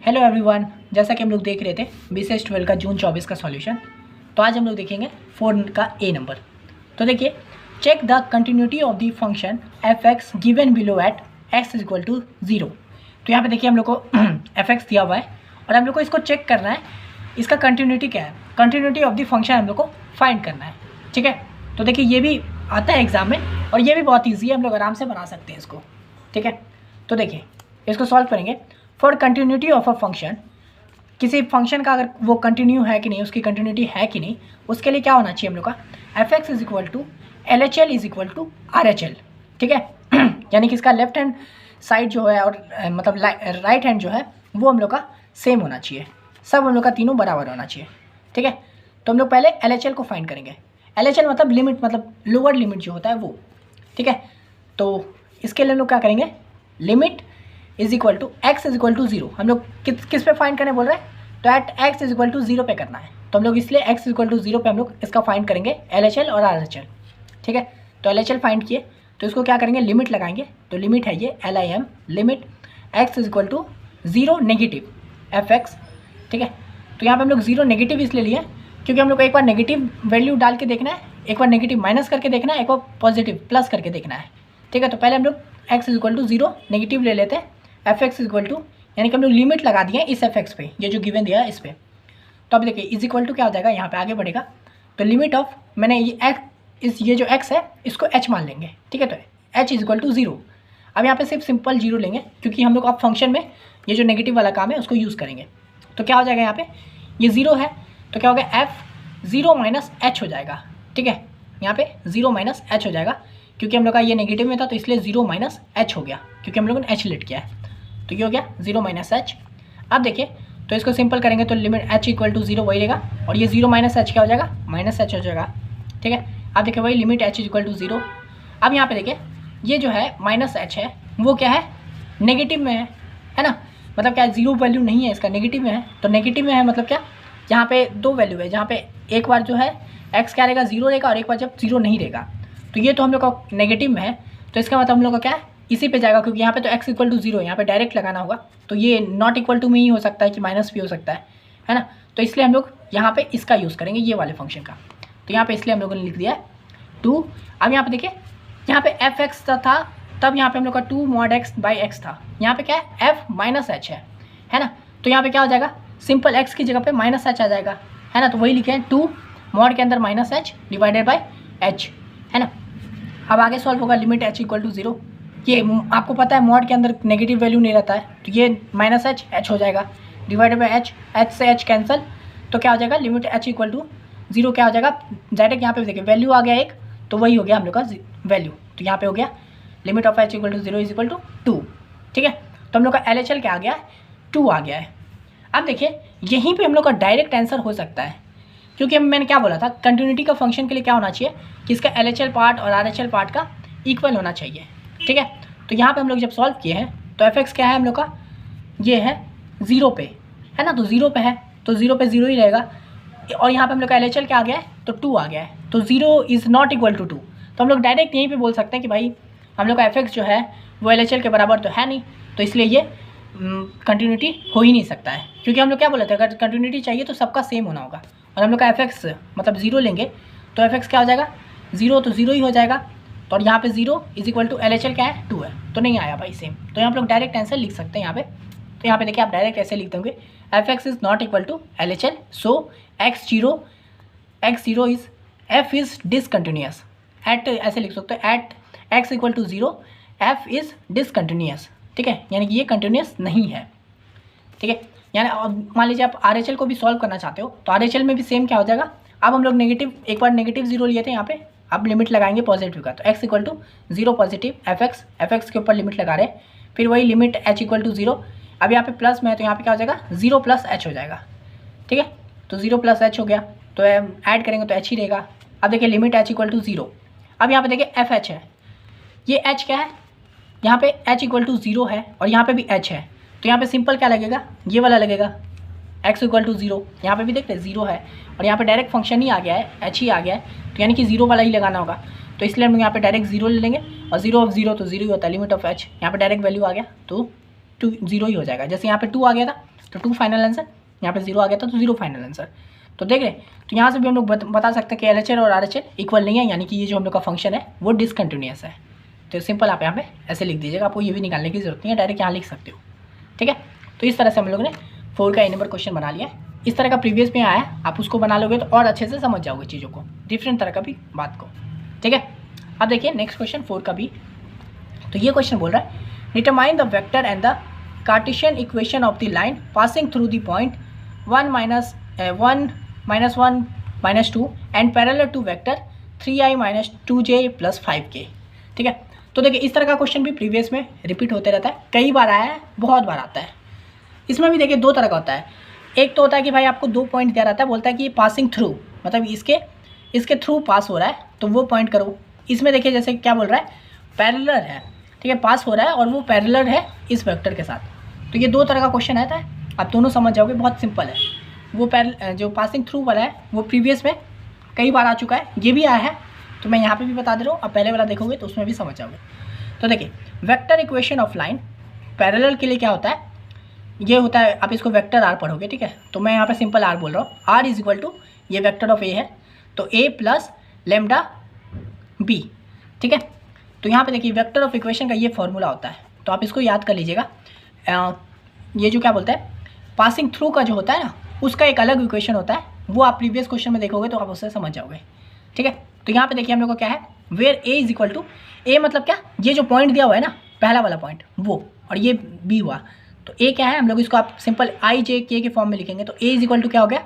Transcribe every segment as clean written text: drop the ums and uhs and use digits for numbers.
Hello everyone, जैसा कि हम लोग देख रहे थे BCS 12 का जून 24 का सॉल्यूशन। तो आज हम लोग देखेंगे 4 का ए नंबर। तो देखिए, check the continuity of the function f x given below at x is equal to 0। तो यहाँ पे देखिए हम लोग को एफ एक्स दिया हुआ है और हम लोग को इसको चेक करना है, इसका कंटिन्यूटी क्या है, कंटिन्यूटी ऑफ द फंक्शन हम लोग को फाइंड करना है। ठीक है, तो देखिए ये भी आता है एग्जाम में और ये भी बहुत ईजी है, हम लोग आराम से बना सकते हैं इसको। ठीक है, तो देखिए इसको सॉल्व करेंगे। For continuity of a function, किसी फंक्शन का अगर वो कंटिन्यू है कि नहीं, उसकी कंटिन्यूटी है कि नहीं, उसके लिए क्या होना चाहिए हम लोग का, f x is equal to L H L is equal to R H L. ठीक है यानी कि इसका लेफ्ट हैंड साइड जो है और मतलब राइट हैंड जो है वो हम लोग का सेम होना चाहिए, सब हम लोग का तीनों बराबर होना चाहिए। ठीक है, तो हम लोग पहले एल एच एल को फाइंड करेंगे। एल एच एल मतलब लिमिट, मतलब लोअर लिमिट जो होता है वो। ठीक है, तो इसके लिए हम लोग क्या करेंगे, limit is equal to x is equal to 0। हम लोग किस पे फाइंड करने बोल रहे हैं, तो at x is equal to 0 पे करना है। तो हम लोग इसलिए एक्स इज इक्वल टू 0 पे हम लोग इसका फाइंड करेंगे एल एच एल और आर एच एल। ठीक है, तो एल एच एल फाइंड किए तो इसको क्या करेंगे, लिमिट लगाएंगे। तो लिमिट है ये L I M limit x is equal to 0 negative f x. ठीक है, तो यहाँ पे हम लोग 0 नेगेटिव इसलिए लिए क्योंकि हम लोग को एक बार नेगेटिव वैल्यू डाल के देखना है, एक बार नेगेटिव माइनस करके देखना है, एक बार पॉजिटिव प्लस करके देखना है। ठीक है, तो पहले हम लोग x is equal to 0 negative ले लेते हैं, f x is equal to, यानी कि हम लोग लिमिट लगा दिए इस एफ एक्स पे, ये जो गिवन दिया है इस पर। तो अब देखिए इज इक्वल टू क्या हो जाएगा, यहाँ पे आगे बढ़ेगा तो लिमिट ऑफ, मैंने ये एक्स, ये जो एक्स है इसको एच मान लेंगे। ठीक है, तो एच इज इक्वल टू 0। अब यहाँ पे सिर्फ सिंपल 0 लेंगे क्योंकि हम लोग अब फंक्शन में ये जो नेगेटिव वाला काम है उसको यूज़ करेंगे। तो क्या हो जाएगा, यहाँ पे ये 0 है तो क्या हो गया, एफ 0 माइनस एच हो जाएगा। ठीक है, यहाँ पे 0 माइनस एच हो जाएगा क्योंकि हम लोग का ये नेगेटिव में था तो इसलिए 0 माइनस एच हो गया क्योंकि हम लोगों ने एच लेट किया है। तो ये हो गया 0 माइनस एच। अब देखिए तो इसको सिंपल करेंगे तो लिमिट एच इक्वल टू 0 वही रहेगा और ये 0 माइनस एच क्या हो जाएगा, माइनस एच हो जाएगा। ठीक है, अब देखिए वही लिमिट एच इक्वल टू 0। अब यहाँ पे देखिए ये जो है माइनस एच है वो क्या है, नेगेटिव में है ना, मतलब क्या 0 वैल्यू नहीं है इसका, नेगेटिव में है। तो नेगेटिव में है मतलब क्या, यहाँ पे 2 वैल्यू है, जहाँ पे एक बार जो है एक्स क्या रहेगा, 0 रहेगा और एक बार जब 0 नहीं रहेगा। तो ये तो हम लोग का नेगेटिव में है तो इसका मतलब हम लोग का क्या है, इसी पे जाएगा क्योंकि यहाँ पे तो x इक्वल टू 0 है, यहाँ पे डायरेक्ट लगाना होगा। तो ये नॉट इक्वल टू में ही हो सकता है कि माइनस भी हो सकता है ना। तो इसलिए हम लोग यहाँ पे इसका यूज़ करेंगे, ये वाले फंक्शन का। तो यहाँ पे इसलिए हम लोगों ने लिख दिया है 2। अब यहाँ पे देखिए यहाँ पे एफ एक्स था तब यहाँ पे हम लोग का 2 मॉड एक्स बाई एक्स था, यहाँ पे क्या है एफ माइनस एच है ना। तो यहाँ पे क्या हो जाएगा, सिंपल एक्स की जगह पे माइनस एच आ जाएगा, है ना। तो वही लिखे हैं 2 मॉड के अंदर minus H divided by H, है ना। अब आगे सॉल्व होगा, लिमिट एच इक्वल टू 0। ये आपको पता है मॉड के अंदर नेगेटिव वैल्यू नहीं रहता है तो ये माइनस एच एच हो जाएगा डिवाइडेड बाई एच, एच से एच कैंसिल। तो क्या हो जाएगा, लिमिट एच इक्वल टू 0 क्या हो जाएगा, डायरेक्ट यहाँ पे देखिए वैल्यू आ गया एक, तो वही हो गया हम लोग का वैल्यू। तो यहाँ पे हो गया limit of h equal to 0 is equal to 2। ठीक है, तो हम लोग का एल एच एल क्या आ गया है, 2 आ गया है। अब देखिए यहीं पर हम लोग का डायरेक्ट आंसर हो सकता है क्योंकि मैंने क्या बोला था, कंटिन्यूटी का फंक्शन के लिए क्या होना चाहिए कि इसका एल एच एल पार्ट और आर एच एल पार्ट का इक्वल होना चाहिए। ठीक है, तो यहाँ पे हम लोग जब सॉल्व किए हैं तो एफ एक्स क्या है हम लोग का, ये है 0 पे, है ना। तो 0 पे है तो 0 पे 0 ही रहेगा और यहाँ पे हम लोग का एल एच एल क्या आ गया है, तो 2 आ गया है। तो 0 इज़ नॉट इक्वल टू 2। तो हम लोग डायरेक्ट यहीं पे बोल सकते हैं कि भाई हम लोग का एफ एक्स जो है वो एल एच एल के बराबर तो है नहीं, तो इसलिए ये कंटिन्यूटी हो ही नहीं सकता है क्योंकि हम लोग क्या बोले थे, अगर कंटिन्यूटी चाहिए तो सबका सेम होना होगा। और हम लोग का एफ एक्स मतलब 0 लेंगे तो एफ एक्स क्या हो जाएगा, 0 तो 0 ही हो जाएगा। तो और यहाँ पे 0 is equal to L H L क्या है, 2 है, तो नहीं आया भाई सेम। तो यहाँ पे लोग डायरेक्ट आंसर लिख सकते हैं यहाँ पे। तो यहाँ पे देखिए आप डायरेक्ट ऐसे लिख देंगे, f x is not equal to L H L, so x0 is f is discontinuous at, ऐसे लिख सकते हैं at x equal to 0 f is discontinuous. ठीक है, यानी कि ये कंटिन्यूस नहीं है। ठीक है, यानी अब मान लीजिए आप आर एच एल को भी सॉल्व करना चाहते हो तो आर एच एल में भी सेम क्या हो जाएगा, अब हम लोग नेगेटिव, एक बार नेगेटिव 0 लिए थे यहाँ पे, अब लिमिट लगाएंगे पॉजिटिव का, तो x equal to 0 positive f x के ऊपर लिमिट लगा रहे, फिर वही लिमिट h इक्वल टू 0। अब यहाँ पे प्लस में है तो यहाँ पे क्या हो जाएगा, 0 प्लस h हो जाएगा। ठीक है, तो 0 प्लस h हो गया तो ऐड करेंगे तो h ही रहेगा। अब देखिए लिमिट h इक्वल टू 0। अब यहाँ पे देखिए एफ एच है, ये h क्या है, यहाँ पे h इक्वल टू 0 है और यहाँ पे भी h है। तो यहाँ पे सिंपल क्या लगेगा, ये वाला लगेगा x इक्वल टू 0। यहाँ पे भी देखते हैं 0 है और यहाँ पे डायरेक्ट फंक्शन ही आ गया है, h ही आ गया है, तो यानी कि 0 वाला ही लगाना होगा। तो इसलिए हम यहाँ पे डायरेक्ट 0 ले लेंगे और 0 ऑफ 0 तो 0 ही होता है, लिमिट ऑफ h, यहाँ पे डायरेक्ट वैल्यू आ गया तो 2 0 ही हो जाएगा। जैसे यहाँ पे 2 आ गया था तो 2 फाइनल आंसर, यहाँ पे 0 आ गया था तो 0 फाइनल आंसर। तो देख रहे, तो यहाँ से भी हम लोग बता सकते हैं कि LHS और RHS इक्वल नहीं है, यानी कि ये जो हम लोग का फंक्शन है वो डिसकंटिन्यूअस है। तो सिंपल आप यहाँ पे ऐसे लिख दीजिएगा, आपको ये भी निकालने की जरूरत नहीं है, डायरेक्ट यहाँ लिख सकते हो। ठीक है, तो इस तरह से हम लोग ने 4 का ए नंबर क्वेश्चन बना लिया है। इस तरह का प्रीवियस में आया है, आप उसको बना लोगे तो और अच्छे से समझ जाओगे चीज़ों को, डिफरेंट तरह का भी बात को। ठीक है, अब देखिए नेक्स्ट क्वेश्चन 4 का भी। तो ये क्वेश्चन बोल रहा है determine the vector and the cartesian equation of the line passing through the point 1 -1 -2 and parallel to vector 3i - 2j + 5k। ठीक है, तो देखिए इस तरह का क्वेश्चन भी प्रीवियस में रिपीट होते रहता है, कई बार आया है, बहुत बार आता है। इसमें भी देखिए 2 तरह का होता है। एक तो होता है कि भाई आपको 2 पॉइंट दिया रहता है, बोलता है कि ये पासिंग थ्रू, मतलब इसके थ्रू पास हो रहा है तो वो पॉइंट करो। इसमें देखिए जैसे क्या बोल रहा है, पैरेलल है, ठीक है, पास हो रहा है और वो पैरेलल है इस वेक्टर के साथ। तो ये 2 तरह का क्वेश्चन आता है, आप दोनों समझ जाओगे, बहुत सिंपल है। वो जो पासिंग थ्रू वाला है वो प्रीवियस में कई बार आ चुका है, ये भी आया है, तो मैं यहाँ पे भी बता दे रहा हूँ। अब पहले वाला देखोगे तो उसमें भी समझ जाओगे। तो देखिए vector equation of line parallel के लिए क्या होता है, ये होता है, आप इसको वेक्टर आर पढ़ोगे। ठीक है, तो मैं यहाँ पे सिंपल आर बोल रहा हूँ। आर इज इक्वल टू, ये वेक्टर ऑफ ए है तो a + लैम्डा b। ठीक है, तो यहाँ पे देखिए वेक्टर ऑफ इक्वेशन का ये फॉर्मूला होता है, तो आप इसको याद कर लीजिएगा। ये जो क्या बोलते हैं पासिंग थ्रू का जो होता है ना, उसका एक अलग इक्वेशन होता है, वो आप प्रीवियस क्वेश्चन में देखोगे तो आप उससे समझ जाओगे। ठीक है, तो यहाँ पे देखिए हम लोग को क्या है, where a is equal to, a मतलब क्या, ये जो पॉइंट दिया हुआ है ना पहला वाला पॉइंट वो, और ये b हुआ, तो a क्या है, हम लोग इसको आप सिंपल i j k के फॉर्म में लिखेंगे। तो a इज इक्वल टू क्या हो गया,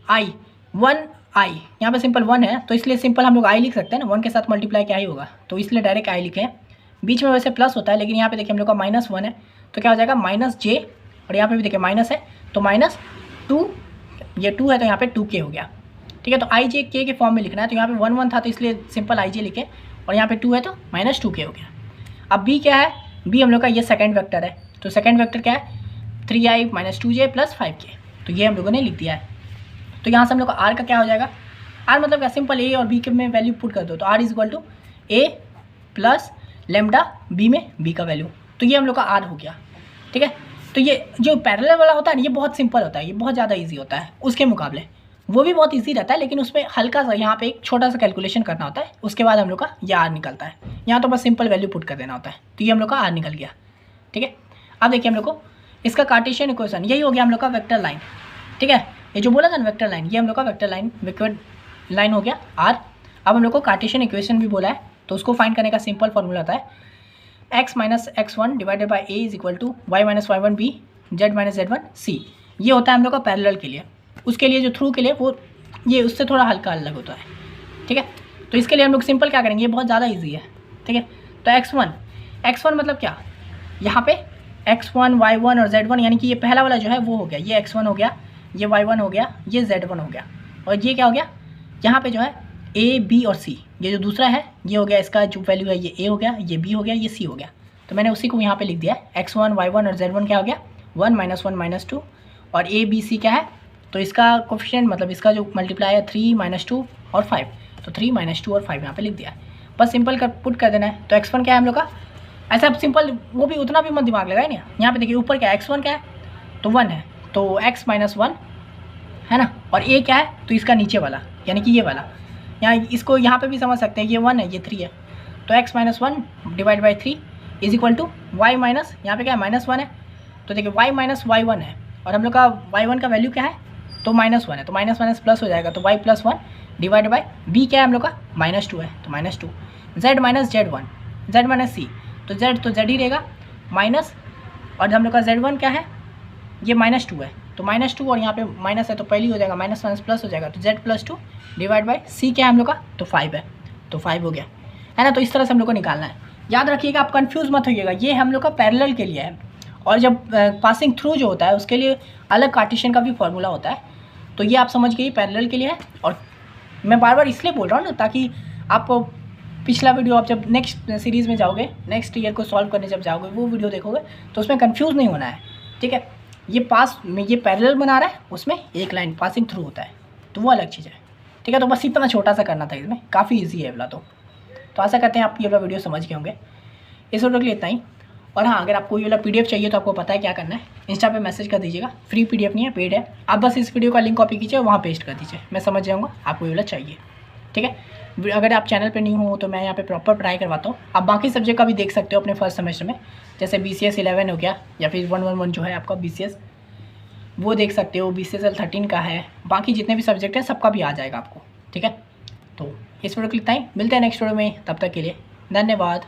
i 1 i, यहाँ पे सिंपल 1 है तो इसलिए सिंपल हम लोग i लिख सकते हैं ना, 1 के साथ मल्टीप्लाई क्या ही होगा, तो इसलिए डायरेक्ट i लिखे हैं। बीच में वैसे प्लस होता है, लेकिन यहाँ पे देखिए हम लोग का -1 है तो क्या हो जाएगा -j, और यहाँ पे भी देखिए माइनस है तो -2, ये 2 है तो यहाँ पे 2k हो गया। ठीक है, तो i j k के फॉर्म में लिखना है, तो यहाँ पे 1 था तो इसलिए सिंपल i j लिखे, और यहाँ पे 2 है तो -2k हो गया। अब b क्या है, b हम लोग का ये सेकंड वेक्टर है, तो सेकंड वेक्टर क्या है 3i - 2j + 5k, तो ये हम लोगों ने लिख दिया है। तो यहाँ से हम लोग का r का क्या हो जाएगा, r मतलब क्या, सिंपल a और b के में वैल्यू पुट कर दो, तो r is equal to a + lambda b में b का वैल्यू, तो ये हम लोग का r हो गया। ठीक है, तो ये जो पैरेलल वाला होता है ना, ये बहुत सिंपल होता है, ये बहुत ज़्यादा ईजी होता है उसके मुकाबले, वो भी बहुत ईजी रहता है, लेकिन उसमें हल्का सा यहाँ पे एक छोटा सा कैलकुलेशन करना होता है, उसके बाद हम लोग का ये r निकलता है। यहाँ तो बस सिंपल वैल्यू पुट कर देना होता है, तो ये हम लोग का r निकल गया। ठीक है, अब देखिए हम लोग को इसका कार्टेशियन इक्वेशन, यही हो गया हम लोग का वेक्टर लाइन। ठीक है, ये जो बोला था ना वेक्टर लाइन, ये हम लोग का वेक्टर लाइन हो गया r। अब हम लोग को कार्टेशियन इक्वेशन भी बोला है, तो उसको फाइंड करने का सिंपल फॉर्मूला होता है x - x1 divided by a is equal to y - y1 b z - z1 c। ये होता है हम लोग का पैरेलल के लिए। उसके लिए जो थ्रू के लिए वो ये उससे थोड़ा हल्का अलग होता है। ठीक है, तो इसके लिए हम लोग सिंपल क्या करेंगे, ये बहुत ज़्यादा ईजी है। ठीक है, तो x1 मतलब क्या, यहाँ पे x1 y1 और z1, यानी कि ये पहला वाला जो है वो हो गया, ये x1 हो गया, ये y1 हो गया, ये z1 हो गया, और ये क्या हो गया, यहाँ पे जो है a b और c, ये जो दूसरा है ये हो गया, इसका जो वैल्यू है ये a हो गया, ये b हो गया, ये c हो गया। तो मैंने उसी को यहाँ पे लिख दिया है, x1 y1 और z1 क्या हो गया 1 - 1 - 2, और a b c क्या है, तो इसका कोफिशिएंट मतलब इसका जो मल्टीप्लाई है 3 - 2 और 5, तो 3 - 2 और 5 यहाँ पे लिख दिया है। बस सिंपल कर पुट कर देना है। तो x1 क्या है हम लोग का, ऐसा अब सिंपल वो भी उतना भी मत दिमाग लगाए ना, यहाँ पे देखिए ऊपर क्या है x1 क्या है तो 1 है, तो x - 1 है ना, और a क्या है तो इसका नीचे वाला यानी कि ये वाला, यहाँ इसको यहाँ पे भी समझ सकते हैं, ये 1 है ये 3 है, तो x - 1 divide by 3 is equal to y minus, यहाँ पे क्या है -1 है, तो देखिए y - y1 है, और हम लोग का y1 का वैल्यू क्या है तो -1 है, तो माइनस माइनस प्लस हो जाएगा, तो y + 1 डिवाइड बाई b क्या है हम लोग का -2 है, तो -2 z - z1 z - c, तो z तो z ही रहेगा माइनस, और हम लोग का z1 क्या है ये -2 है, तो -2 और यहाँ पे माइनस है तो पहले ही हो जाएगा, माइनस माइनस प्लस हो जाएगा, तो z + 2 डिवाइड बाई c क्या है हम लोग का तो 5 है, तो 5 हो गया है ना। तो इस तरह से हम लोग को निकालना है, याद रखिएगा आप कंफ्यूज मत होइएगा, ये हम लोग का पैरेलल के लिए है, और जब पासिंग थ्रू जो होता है उसके लिए अलग कार्टेशियन का भी फॉर्मूला होता है, तो ये आप समझ गए पैरेलल के लिए है। और मैं बार बार इसलिए बोल रहा हूँ ना, ताकि आप पिछला वीडियो आप जब नेक्स्ट सीरीज़ में जाओगे, नेक्स्ट ईयर को सॉल्व करने जब जाओगे, वो वीडियो देखोगे तो उसमें कंफ्यूज नहीं होना है। ठीक है, ये पास में ये पैरेलल बना रहा है, उसमें एक लाइन पासिंग थ्रू होता है, तो वो अलग चीज़ है। ठीक है, तो बस इतना छोटा सा करना था, इसमें काफ़ी ईजी है वाला। तो आशा करते हैं आप ये वाला वीडियो समझ गए होंगे। इस वीडियो के लिए इतना ही, और हाँ, अगर आपको ये वाला PDF चाहिए तो आपको पता है क्या करना है, इंस्टा पे मैसेज कर दीजिएगा, फ्री PDF नहीं है, पेड है। आप बस इस वीडियो का लिंक कॉपी कीजिए, वहाँ पेस्ट कर दीजिए, मैं समझ जाऊँगा आपको ये वाला चाहिए, ठीक है। अगर आप चैनल पे नहीं हो तो मैं यहाँ पे प्रॉपर पढ़ाई करवाता हूँ। आप बाकी सब्जेक्ट का भी देख सकते हो अपने फर्स्ट सेमेस्टर में, जैसे BCS 11 हो गया, या फिर 111 जो है आपका BCS, वो देख सकते हो। BCSL 13 का है, बाकी जितने भी सब्जेक्ट हैं सबका भी आ जाएगा आपको, ठीक है। तो इस वीडियो के लिए इतना ही, मिलते हैं नेक्स्ट वीडियो में, तब तक के लिए धन्यवाद।